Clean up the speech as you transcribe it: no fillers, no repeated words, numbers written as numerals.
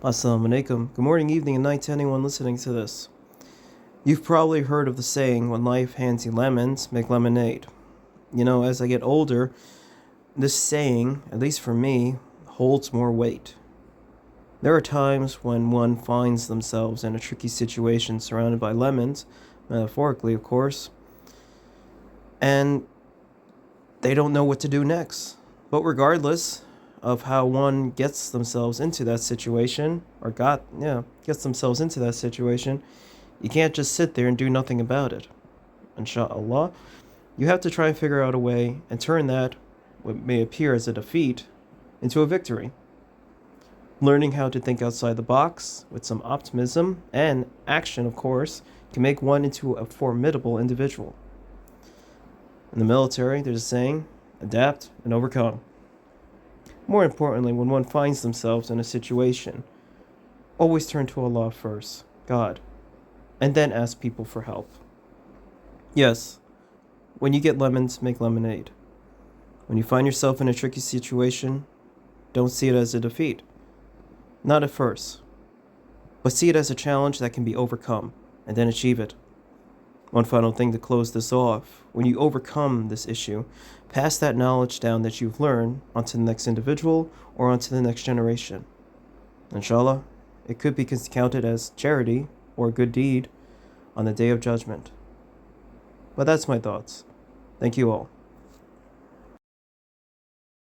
Assalamu alaikum. Good morning, evening, and night to anyone listening to this. You've probably heard of the saying, when life hands you lemons, make lemonade. As I get older, this saying, at least for me, holds more weight. There are times when one finds themselves in a tricky situation surrounded by lemons, metaphorically, of course, and they don't know what to do next. But regardless of how one gets themselves into that situation, gets themselves into that situation, you can't just sit there and do nothing about it. Inshallah, you have to try and figure out a way and turn that, what may appear as a defeat, into a victory. Learning how to think outside the box with some optimism and action, of course, can make one into a formidable individual. In the military, there's a saying, adapt and overcome. More importantly, when one finds themselves in a situation, always turn to Allah first, God, and then ask people for help. Yes, when you get lemons, make lemonade. When you find yourself in a tricky situation, don't see it as a defeat. Not at first, but see it as a challenge that can be overcome, and then achieve it. One final thing to close this off. When you overcome this issue, pass that knowledge down that you've learned onto the next individual or onto the next generation. Inshallah, it could be counted as charity or a good deed on the Day of Judgment. But that's my thoughts. Thank you all.